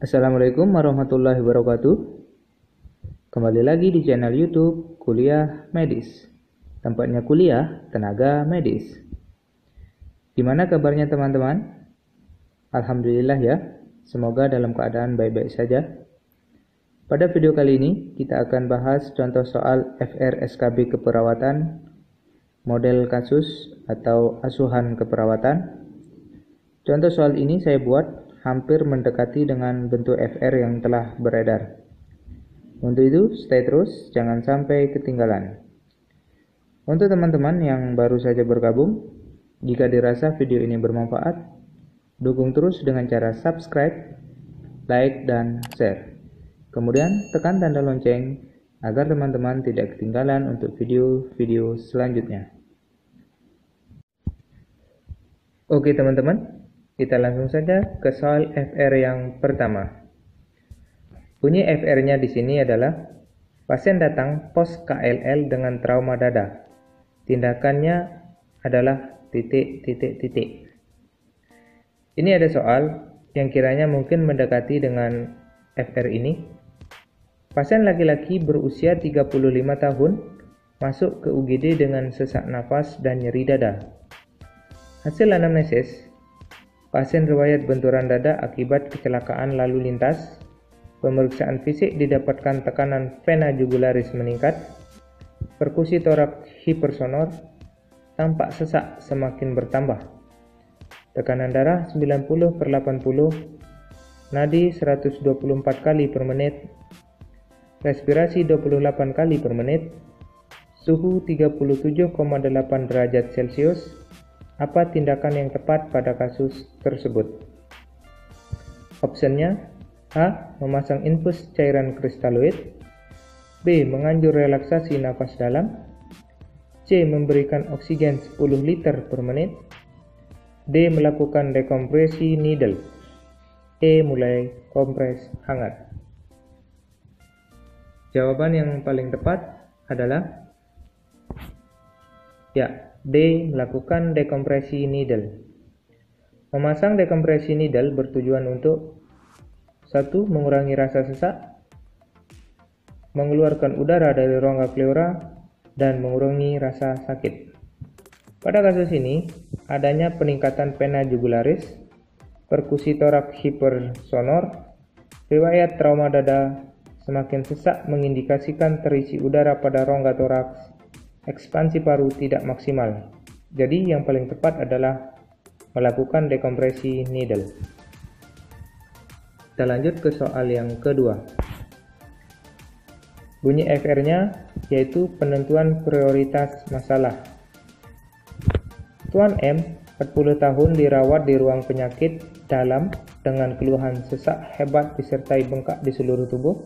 Assalamualaikum warahmatullahi wabarakatuh. Kembali lagi di channel YouTube Kuliah Medis. Tempatnya kuliah tenaga medis. Gimana kabarnya teman-teman? Alhamdulillah ya. Semoga dalam keadaan baik-baik saja. Pada video kali ini kita akan bahas contoh soal FRSKB keperawatan, model kasus atau asuhan keperawatan. Contoh soal ini saya buat hampir mendekati dengan bentuk FR yang telah beredar. Untuk itu, stay terus, jangan sampai ketinggalan. Untuk teman-teman yang baru saja bergabung, jika dirasa video ini bermanfaat, dukung terus dengan cara subscribe, like, dan share. Kemudian, tekan tanda lonceng agar teman-teman tidak ketinggalan untuk video-video selanjutnya. Oke teman-teman, kita langsung saja ke soal FR yang pertama. Bunyi FR-nya di sini adalah pasien datang pos KLL dengan trauma dada. Tindakannya adalah ... Ini ada soal yang kiranya mungkin mendekati dengan FR ini. Pasien laki-laki berusia 35 tahun masuk ke UGD dengan sesak nafas dan nyeri dada. Hasil anamnesis, pasien riwayat benturan dada akibat kecelakaan lalu lintas. Pemeriksaan fisik didapatkan tekanan vena jugularis meningkat, perkusi torak hipersonor, tampak sesak semakin bertambah, tekanan darah 90/80, nadi 124 kali per menit, respirasi 28 kali per menit, suhu 37,8 derajat Celcius. Apa tindakan yang tepat pada kasus tersebut? Opsinya: A. Memasang infus cairan kristaloid, B. Menganjur relaksasi nafas dalam, C. Memberikan oksigen 10 liter per menit, D. Melakukan dekompresi needle, E. Mulai kompres hangat. Jawaban yang paling tepat adalah ya, D. Melakukan dekompresi needle. Memasang dekompresi needle bertujuan untuk 1. Mengurangi rasa sesak, mengeluarkan udara dari rongga pleura, dan mengurangi rasa sakit. Pada kasus ini, adanya peningkatan vena jugularis, perkusi torak hipersonor, riwayat trauma dada, semakin sesak mengindikasikan terisi udara pada rongga toraks, ekspansi paru tidak maksimal. Jadi yang paling tepat adalah melakukan dekompresi needle. Kita lanjut ke soal yang kedua. Bunyi FR-nya yaitu penentuan prioritas masalah. Tuan M, 40 tahun, dirawat di ruang penyakit dalam dengan keluhan sesak hebat disertai bengkak di seluruh tubuh.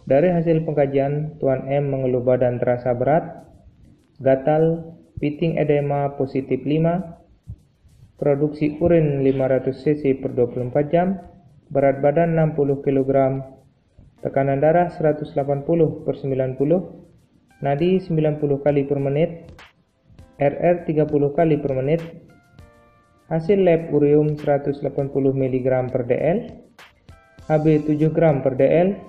Dari hasil pengkajian, Tuan M mengeluh badan terasa berat, gatal, piting edema positif 5, produksi urin 500 cc per 24 jam, berat badan 60 kg, tekanan darah 180/90, nadi 90 kali per menit, RR 30 kali per menit, hasil lab ureum 180 mg per dl, HB 7 gram per dl.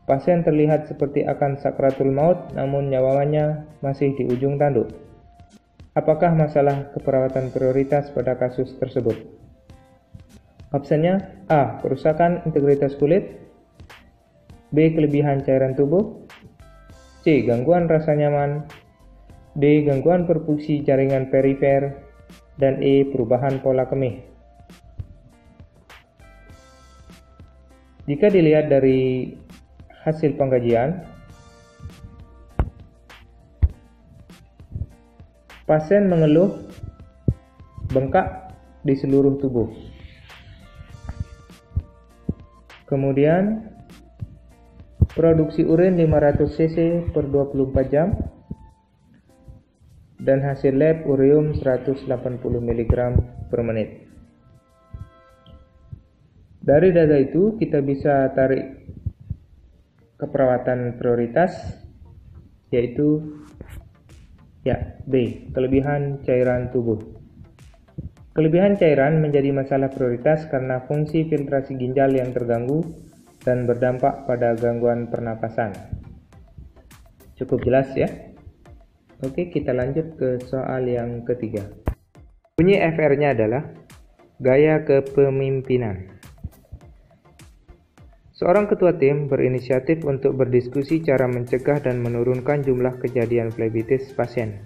Pasien terlihat seperti akan sakratul maut, namun nyawanya masih di ujung tanduk. Apakah masalah keperawatan prioritas pada kasus tersebut? Opsinya: A. Kerusakan integritas kulit, B. Kelebihan cairan tubuh, C. Gangguan rasa nyaman, D. Gangguan perfusi jaringan perifer, dan E. Perubahan pola kemih. Jika dilihat dari hasil pengkajian, pasien mengeluh bengkak di seluruh tubuh. Kemudian produksi urin 500 cc per 24 jam dan hasil lab ureum 180 mg per menit. Dari data itu kita bisa tarik keperawatan prioritas, yaitu ya B. Kelebihan cairan tubuh. Kelebihan cairan menjadi masalah prioritas karena fungsi filtrasi ginjal yang terganggu dan berdampak pada gangguan pernapasan. Cukup jelas ya? Oke, kita lanjut ke soal yang ketiga. Bunyi FR-nya adalah gaya kepemimpinan. Seorang ketua tim berinisiatif untuk berdiskusi cara mencegah dan menurunkan jumlah kejadian flebitis pasien.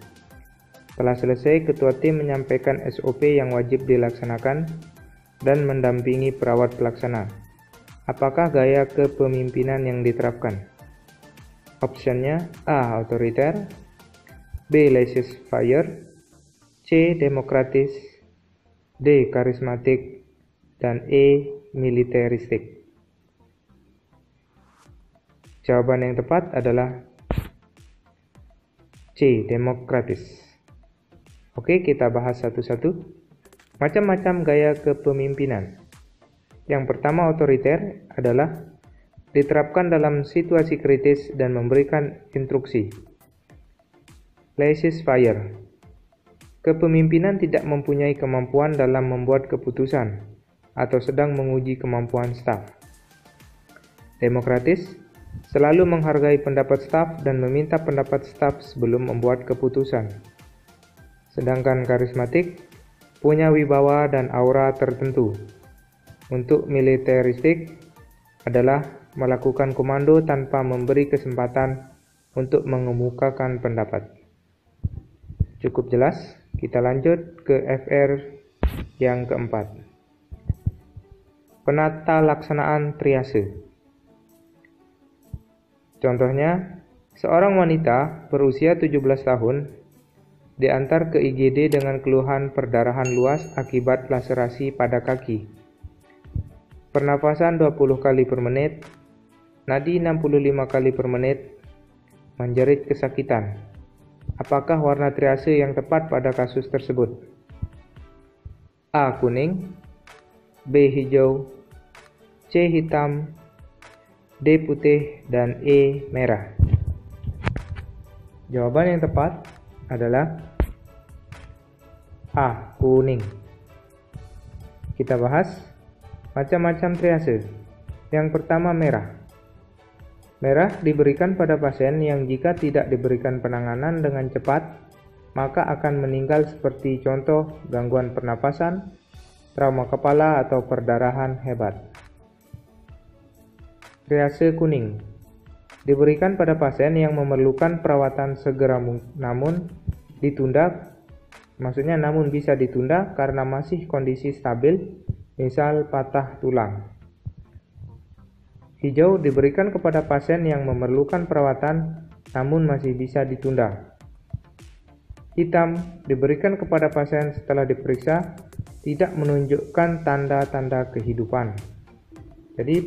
Setelah selesai, ketua tim menyampaikan SOP yang wajib dilaksanakan dan mendampingi perawat pelaksana. Apakah gaya kepemimpinan yang diterapkan? Optionnya A. Otoriter, B. Laissez-faire, C. Demokratis, D. Karismatik, dan E. Militeristik. Jawaban yang tepat adalah C. Demokratis. Oke, kita bahas satu-satu. Macam-macam gaya kepemimpinan. Yang pertama, otoriter adalah diterapkan dalam situasi kritis dan memberikan instruksi. Laissez-faire. Kepemimpinan tidak mempunyai kemampuan dalam membuat keputusan atau sedang menguji kemampuan staf. Demokratis selalu menghargai pendapat staf dan meminta pendapat staf sebelum membuat keputusan. Sedangkan karismatik punya wibawa dan aura tertentu. Untuk militeristik adalah melakukan komando tanpa memberi kesempatan untuk mengemukakan pendapat. Cukup jelas? Kita lanjut ke FR yang keempat. Penata laksanaan triase. Contohnya, seorang wanita berusia 17 tahun diantar ke IGD dengan keluhan perdarahan luas akibat laserasi pada kaki. Pernapasan 20 kali per menit, nadi 65 kali per menit, menjerit kesakitan. Apakah warna triase yang tepat pada kasus tersebut? A. Kuning, B. Hijau, C. Hitam, D. Putih, dan E. Merah. Jawaban yang tepat adalah A. Kuning. Kita bahas macam-macam triase. Yang pertama, merah. Merah diberikan pada pasien yang jika tidak diberikan penanganan dengan cepat, maka akan meninggal seperti contoh gangguan pernapasan, trauma kepala, atau perdarahan hebat. Triase kuning diberikan pada pasien yang memerlukan perawatan segera namun bisa ditunda karena masih kondisi stabil, misal patah tulang. Hijau diberikan kepada pasien yang memerlukan perawatan namun masih bisa ditunda. Hitam diberikan kepada pasien setelah diperiksa tidak menunjukkan tanda-tanda kehidupan. Jadi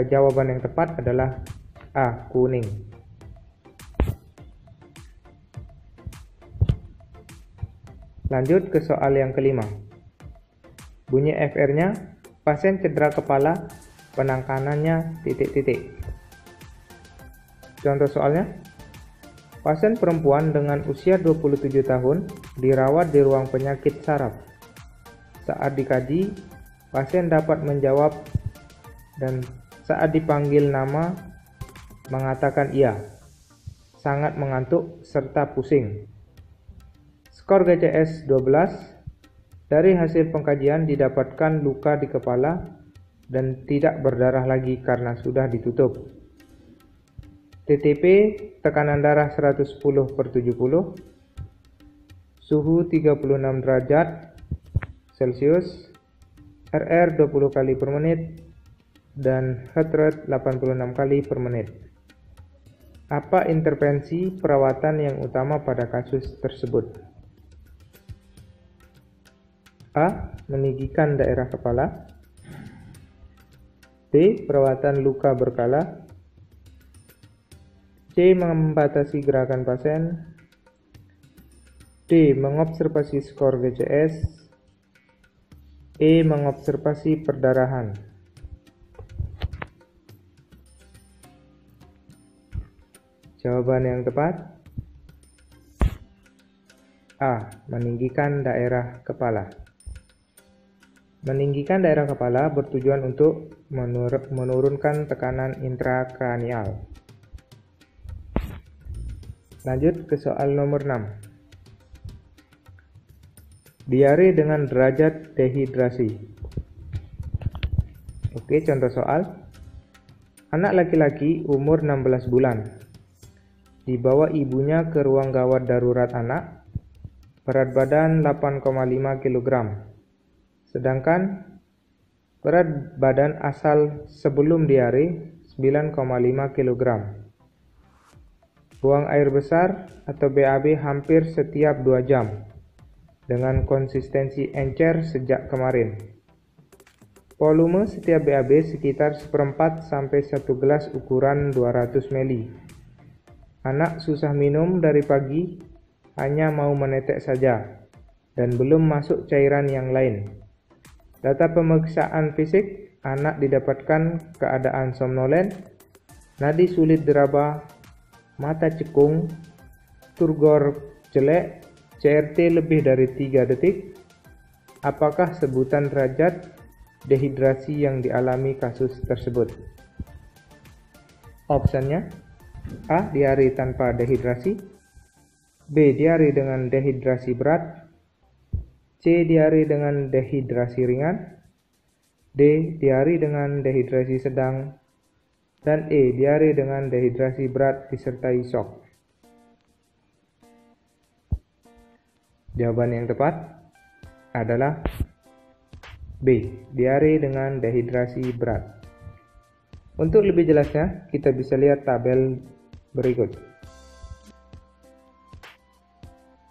jawaban yang tepat adalah A. Kuning. Lanjut ke soal yang kelima. Bunyi FR-nya, pasien cedera kepala, penanganannya ... Contoh soalnya, pasien perempuan dengan usia 27 tahun dirawat di ruang penyakit saraf. Saat dikaji, pasien dapat menjawab dan saat dipanggil nama mengatakan iya, sangat mengantuk serta pusing. Skor GCS 12. Dari hasil pengkajian didapatkan luka di kepala dan tidak berdarah lagi karena sudah ditutup. TTP tekanan darah 110/70, suhu 36 derajat Celcius, RR 20 kali per menit, dan heart rate 86 kali per menit. Apa intervensi perawatan yang utama pada kasus tersebut? A. Meninggikan daerah kepala, B. Perawatan luka berkala, C. Membatasi gerakan pasien, D. Mengobservasi skor GCS, E. Mengobservasi perdarahan. Jawaban yang tepat A. Meninggikan daerah kepala. Meninggikan daerah kepala bertujuan untuk menurunkan tekanan intrakranial. Lanjut ke soal nomor 6. Diare dengan derajat dehidrasi. Oke, contoh soal. Anak laki-laki umur 16 bulan dibawa ibunya ke ruang gawat darurat anak, berat badan 8,5 kg. Sedangkan berat badan asal sebelum diare 9,5 kg. Buang air besar atau BAB hampir setiap 2 jam dengan konsistensi encer sejak kemarin. Volume setiap BAB sekitar 1/4 sampai 1 gelas ukuran 200 ml. Anak susah minum dari pagi, hanya mau menetek saja dan belum masuk cairan yang lain. Data pemeriksaan fisik, anak didapatkan keadaan somnolen, nadi sulit diraba, mata cekung, turgor jelek, CRT lebih dari 3 detik. Apakah sebutan derajat dehidrasi yang dialami kasus tersebut? Opsinya: A. Diare tanpa dehidrasi, B. Diare dengan dehidrasi berat, C. Diare dengan dehidrasi ringan, D. Diare dengan dehidrasi sedang, dan E. Diare dengan dehidrasi berat disertai shock. Jawaban yang tepat adalah B. Diare dengan dehidrasi berat. Untuk lebih jelasnya, kita bisa lihat tabel berikut.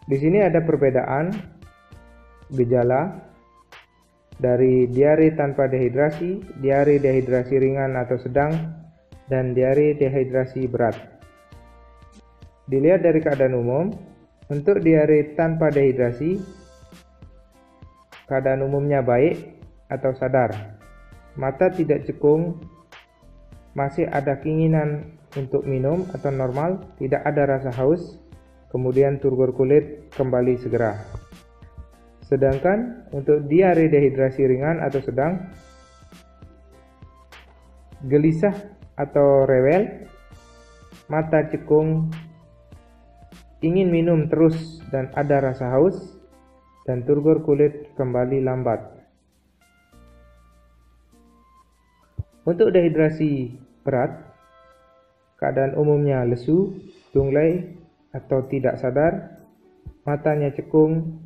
Di sini ada perbedaan gejala dari diare tanpa dehidrasi, diare dehidrasi ringan atau sedang, dan diare dehidrasi berat. Dilihat dari keadaan umum, untuk diare tanpa dehidrasi, keadaan umumnya baik atau sadar, mata tidak cekung, masih ada keinginan untuk minum atau normal, tidak ada rasa haus, kemudian turgor kulit kembali segera. Sedangkan untuk diare dehidrasi ringan atau sedang, gelisah atau rewel, mata cekung, ingin minum terus dan ada rasa haus, dan turgor kulit kembali lambat. Untuk dehidrasi berat, keadaan umumnya lesu, lunglai atau tidak sadar, matanya cekung,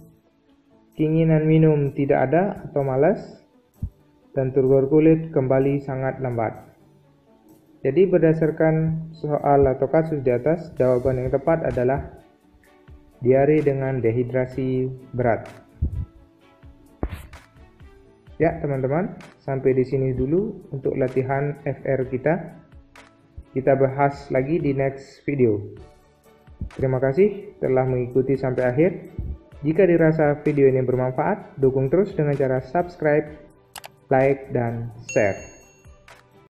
keinginan minum tidak ada atau malas, dan turgor kulit kembali sangat lambat. Jadi berdasarkan soal atau kasus di atas, jawaban yang tepat adalah diare dengan dehidrasi berat. Ya teman-teman, sampai di sini dulu untuk latihan FR kita. Kita bahas lagi di next video. Terima kasih telah mengikuti sampai akhir. Jika dirasa video ini bermanfaat, dukung terus dengan cara subscribe, like, dan share.